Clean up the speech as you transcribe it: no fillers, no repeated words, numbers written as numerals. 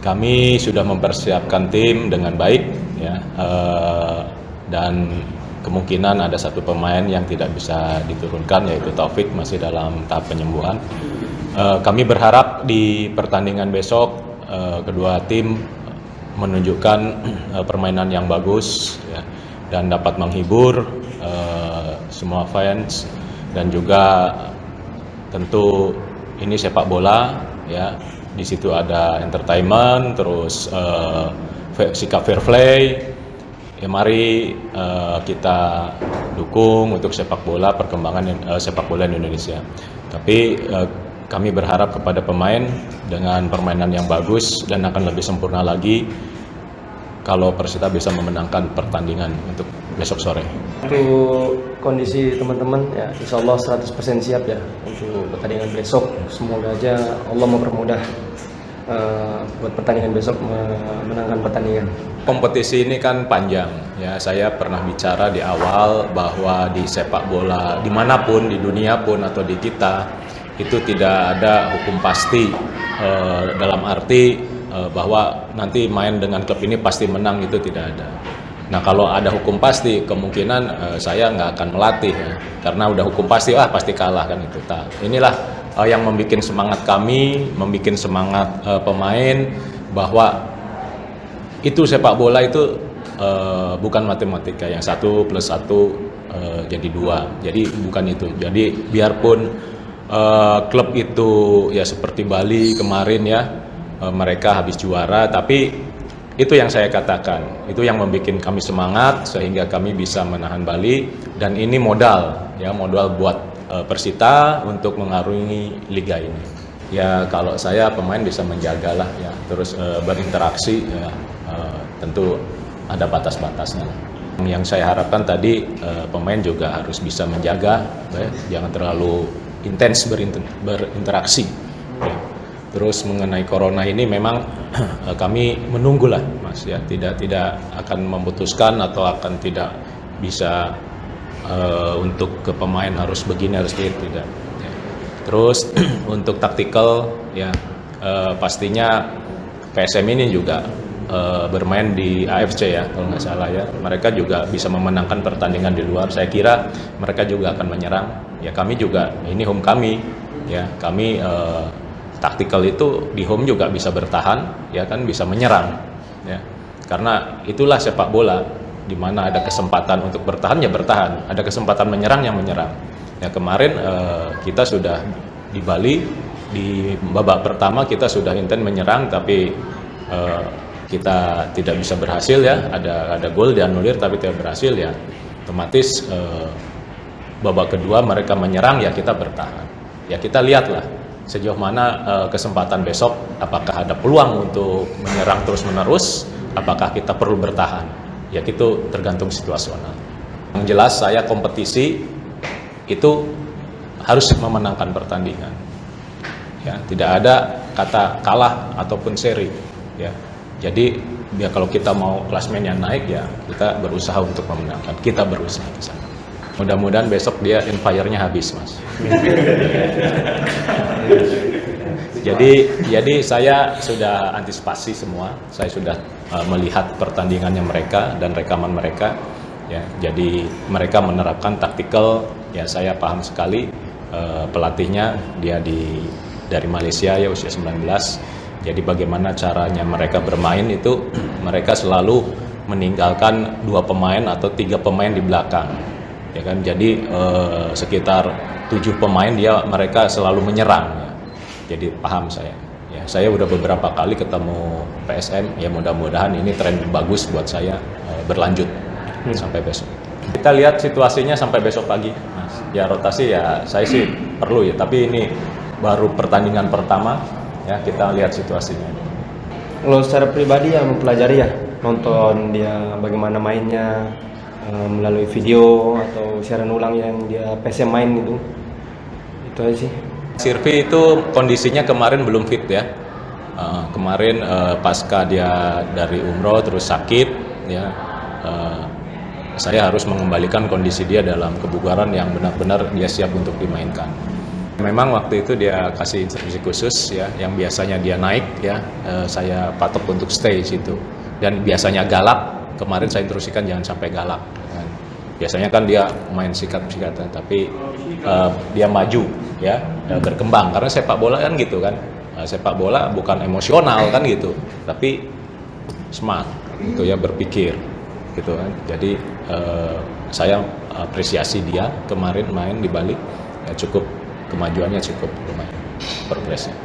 kami sudah mempersiapkan tim dengan baik, ya, dan kemungkinan ada satu pemain yang tidak bisa diturunkan, yaitu Taufik, masih dalam tahap penyembuhan. Kami berharap di pertandingan besok kedua tim menunjukkan permainan yang bagus, ya, dan dapat menghibur semua fans, dan juga tentu ini sepak bola, ya, di situ ada entertainment, terus sikap fair play. Ya, mari kita dukung untuk sepak bola, perkembangan sepak bola Indonesia. Tapi kami berharap kepada pemain dengan permainan yang bagus dan akan lebih sempurna lagi kalau Persita bisa memenangkan pertandingan untuk besok sore. Untuk kondisi teman-teman, ya insya Allah 100% siap ya untuk pertandingan besok. Semoga aja Allah mempermudah buat pertandingan besok, memenangkan pertandingan. Kompetisi ini kan panjang, ya. Saya pernah bicara di awal bahwa di sepak bola dimanapun, di dunia pun atau di kita, itu tidak ada hukum pasti, dalam arti bahwa nanti main dengan klub ini pasti menang, itu tidak ada. Nah, kalau ada hukum pasti, kemungkinan saya nggak akan melatih, ya, karena udah hukum pasti, pasti kalah kan itu. Inilah yang membuat semangat kami, membuat semangat pemain, bahwa itu sepak bola itu bukan matematika yang 1 + 1 jadi 2. Jadi bukan itu. Jadi biarpun klub itu ya seperti Bali kemarin, ya, mereka habis juara, tapi itu yang saya katakan, itu yang membuat kami semangat sehingga kami bisa menahan Bali, dan ini modal, ya, modal buat Persita untuk mengarungi liga ini. Ya, kalau saya pemain bisa menjagalah, ya, terus berinteraksi, ya, tentu ada batas-batasnya. Yang saya harapkan tadi pemain juga harus bisa menjaga, ya, jangan terlalu intens berinteraksi. Ya. Terus mengenai corona ini memang kami menunggulah, Mas, ya, tidak akan memutuskan atau akan tidak bisa untuk ke pemain harus begini harus gitu, tidak. Ya. Terus untuk taktikal, ya, pastinya PSM ini juga bermain di AFC, ya, kalau nggak salah, ya. Mereka juga bisa memenangkan pertandingan di luar. Saya kira mereka juga akan menyerang. Ya, kami juga, ini home kami, ya, kami taktikal itu di home juga bisa bertahan, ya kan, bisa menyerang, ya. Karena itulah sepak bola, di mana ada kesempatan untuk bertahan, ya bertahan, ada kesempatan menyerang, yang menyerang. Ya, kemarin kita sudah di Bali, di babak pertama kita sudah intens menyerang, tapi kita tidak bisa berhasil, ya. Ada gol dianulir tapi tidak berhasil, ya. Otomatis babak kedua mereka menyerang, ya kita bertahan. Ya, kita lihatlah sejauh mana kesempatan besok, apakah ada peluang untuk menyerang terus-menerus, apakah kita perlu bertahan. Ya, itu tergantung situasional. Yang jelas saya kompetisi itu harus memenangkan pertandingan. Ya, tidak ada kata kalah ataupun seri, ya. Jadi ya, kalau kita mau klasmennya naik, ya kita berusaha untuk memenangkan. Kita berusaha ke sana. Mudah-mudahan besok dia fire-nya habis, Mas. Jadi saya sudah antisipasi semua. Saya sudah melihat pertandingannya mereka dan rekaman mereka, ya. Jadi mereka menerapkan taktikal, ya, saya paham sekali. Pelatihnya dia dari Malaysia, ya, usia 19. Jadi bagaimana caranya mereka bermain itu, mereka selalu meninggalkan 2 pemain atau 3 pemain di belakang, ya kan. Jadi sekitar 7 pemain mereka selalu menyerang, ya. Jadi paham saya. Ya, saya udah beberapa kali ketemu PSM, ya, mudah-mudahan ini tren bagus buat saya berlanjut sampai besok. Kita lihat situasinya sampai besok pagi, Mas. Ya, rotasi, ya saya sih perlu, ya, tapi ini baru pertandingan pertama. Ya, kita lihat situasinya. Kalau secara pribadi ya mempelajari, ya, nonton dia bagaimana mainnya melalui video atau siaran ulang yang dia PSM main itu aja sih. Sirvi itu kondisinya kemarin belum fit, ya. Kemarin pasca dia dari umroh terus sakit, ya. Saya harus mengembalikan kondisi dia dalam kebugaran yang benar-benar dia siap untuk dimainkan. Memang waktu itu dia kasih instruksi khusus ya, yang biasanya dia naik ya, saya patok untuk stay di situ. Dan biasanya galak, kemarin saya instruksikan jangan sampai galak. Kan. Biasanya kan dia main sikat-sikatan, tapi dia maju ya, berkembang. Karena sepak bola kan gitu kan, sepak bola bukan emosional kan gitu, tapi smart gitu ya, berpikir gitu kan. Jadi saya apresiasi dia kemarin main di Bali ya, cukup kemajuannya cukup lumayan, progresnya.